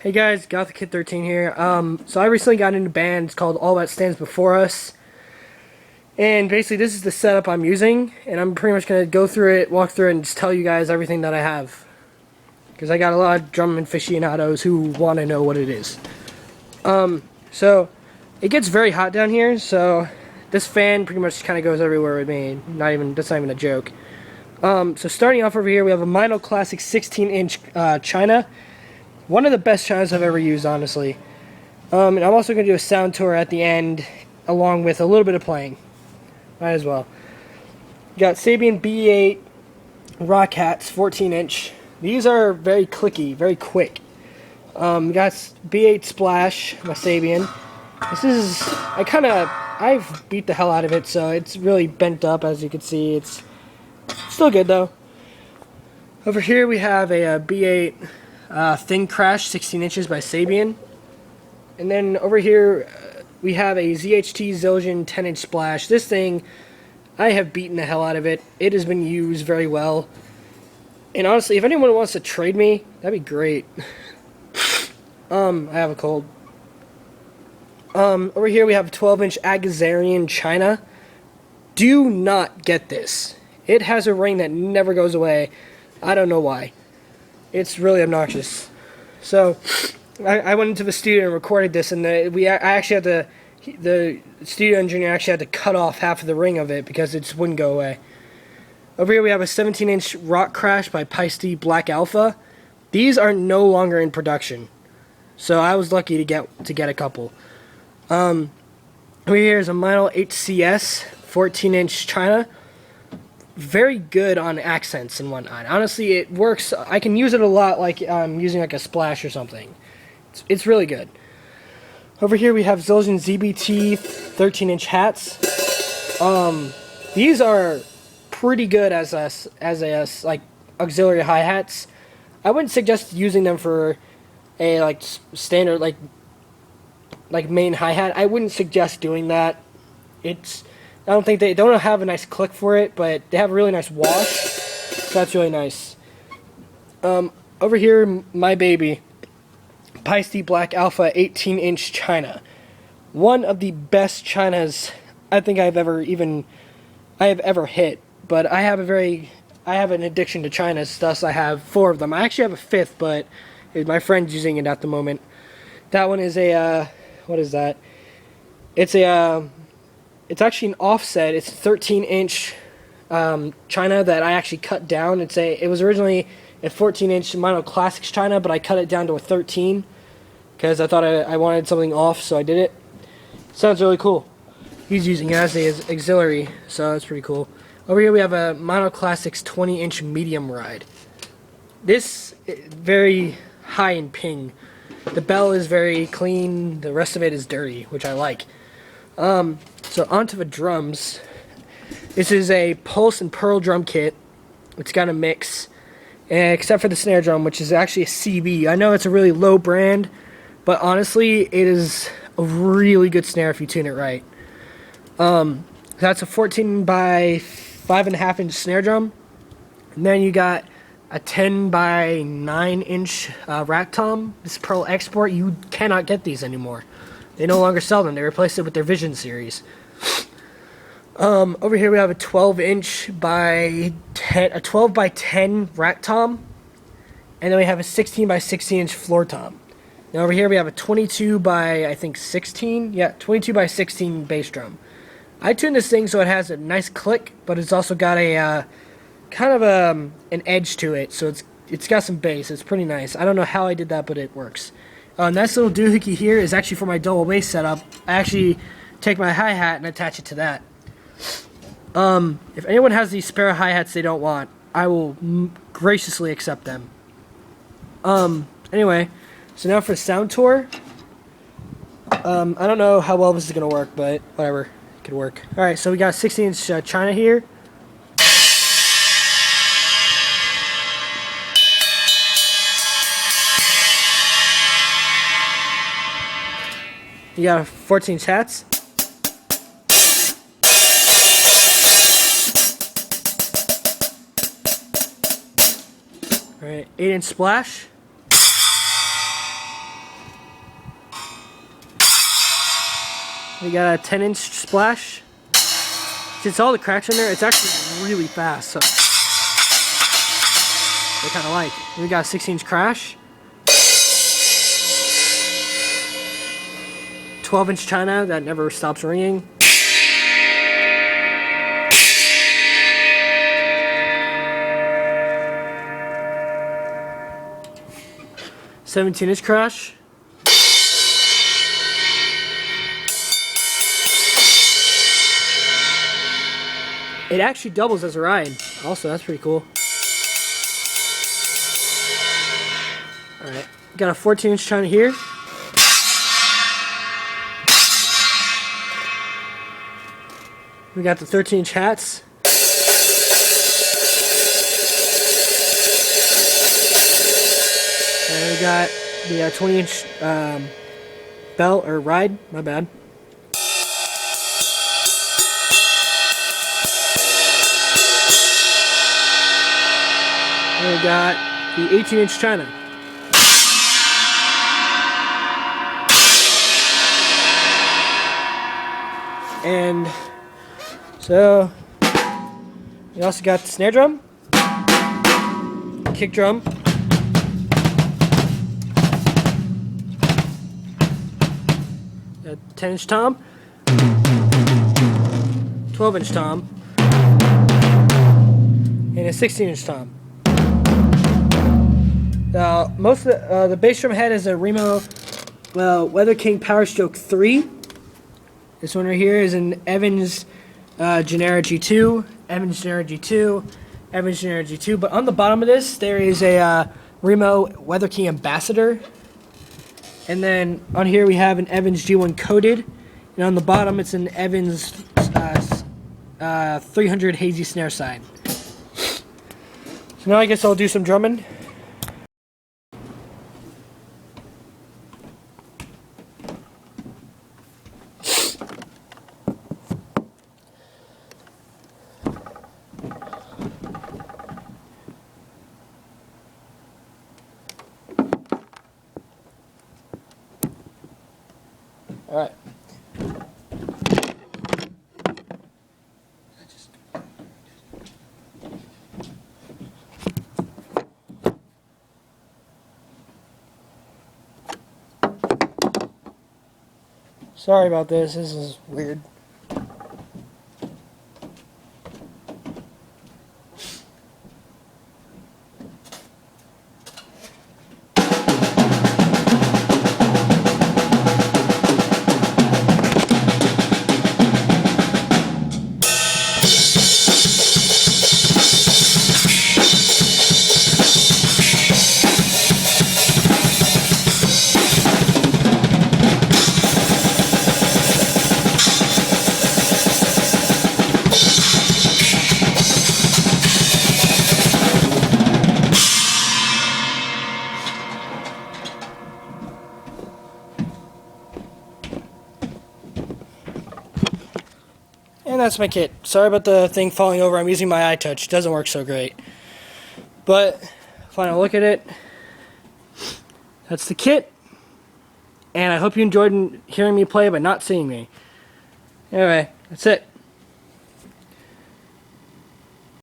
Hey guys, Gothic Kid 13 here. So I recently got into a band. It's called All That Stands Before Us. And basically this is the setup I'm using. And I'm pretty much going to go through it, walk through it, and just tell you guys everything that I have. Because I got a lot of drum aficionados who want to know what it is. So it gets very hot down here. So this fan pretty much kind of goes everywhere with me. That's not even a joke. So starting off over here, we have a Mino Classic 16-inch China. One of the best Chinas I've ever used, honestly. And I'm also going to do a sound tour at the end, along with a little bit of playing. Might as well. Got Sabian B8 Rock Hats, 14-inch. These are very clicky, very quick. Got B8 Splash, my Sabian. This is, I've beat the hell out of it, so it's really bent up, as you can see. It's still good, though. Over here we have a B8 Thin Crash 16 inches by Sabian. And then over here we have a ZHT Zildjian 10-inch Splash. This thing, I have beaten the hell out of it. It has been used very well. And honestly, if anyone wants to trade me, that'd be great. I have a cold. Over here we have a 12-inch Agazarian China. Do not get this. It has a ring that never goes away. I don't know why. It's really obnoxious. So I went into the studio and recorded this, and I actually had the studio engineer actually had to cut off half of the ring of it because it just wouldn't go away. Over here we have a 17-inch Rock Crash by Peisty Black Alpha. These are no longer in production, so I was lucky to get a couple. Over here is a Mino HCS 14-inch China. Very good on accents and whatnot. Honestly, it works. I can use it a lot like I'm using like a Splash or something. It's really good. Over here we have Zildjian ZBT 13-inch hats. These are pretty good as like auxiliary hi-hats. I wouldn't suggest using them for a like standard like main hi-hat. I wouldn't suggest doing that. I don't think they don't have a nice click for it, but they have a really nice wash. So that's really nice. Over here, my baby, Peisty Black Alpha 18-inch China. One of the best Chinas I think I have ever hit. But I have an addiction to Chinas, thus I have 4 of them. I actually have a 5th, but my friend's using it at the moment. That one is a what is that? It's actually an offset. It's a 13-inch China that I actually cut down. It was originally a 14-inch Mino Classics China, but I cut it down to a 13 because I thought I wanted something off, so I did it. Sounds really cool. He's using it as an auxiliary, so that's pretty cool. Over here we have a Mino Classics 20-inch medium ride. This is very high in ping. The bell is very clean. The rest of it is dirty, which I like. So onto the drums. This is a Pulse and Pearl drum kit. It's got a mix, except for the snare drum, which is actually a CB. I know it's a really low brand, but honestly, it is a really good snare if you tune it right. That's a 14 by 5.5 inch snare drum, and then you got a 10 by 9 inch rack tom. This Pearl Export. You cannot get these anymore. They no longer sell them. They replaced it with their Vision series. Over here we have a 12-inch by 10 rack tom, and then we have a 16 by 16-inch floor tom. Now over here we have a 22 by 16 by 16 bass drum. I tuned this thing so it has a nice click, but it's also got a kind of an edge to it, so it's got some bass. It's pretty nice. I don't know how I did that, but it works. This little doohickey here is actually for my double bass setup. I actually take my hi-hat and attach it to that. If anyone has these spare hi-hats they don't want, I will graciously accept them. Anyway, so now for the sound tour. I don't know how well this is going to work, but whatever. It could work. Alright, so we got a 16-inch China here. You got 14-inch hats. Alright, 8-inch Splash. We got a 10-inch splash. Since all the cracks in there, it's actually really fast. So I kind of like. We got a 16-inch crash. 12-inch china that never stops ringing. $17-inch crash. It actually doubles as a ride. Also, that's pretty cool. Alright, got a 14-inch china here. We got the 13-inch hats. And we got the 20-inch bell, or ride, my bad. And we got the 18-inch china. And so we also got the snare drum, kick drum, a 10-inch tom, 12-inch tom, and a 16-inch tom. Most of the bass drum head is a Remo Weather King Power Stroke 3. This one right here is an Evans Genera G2, Evans Genera G2, Evans Genera G2. But on the bottom of this, there is a Remo Weather King Ambassador. And then on here we have an Evans G1 Coated. And on the bottom it's an Evans 300 Hazy Snare Side. So now I guess I'll do some drumming. All right. Sorry about this. This is weird. And that's my kit. Sorry about the thing falling over. I'm using my iTouch. It doesn't work so great. But, final look at it. That's the kit. And I hope you enjoyed hearing me play but not seeing me. Anyway, that's it.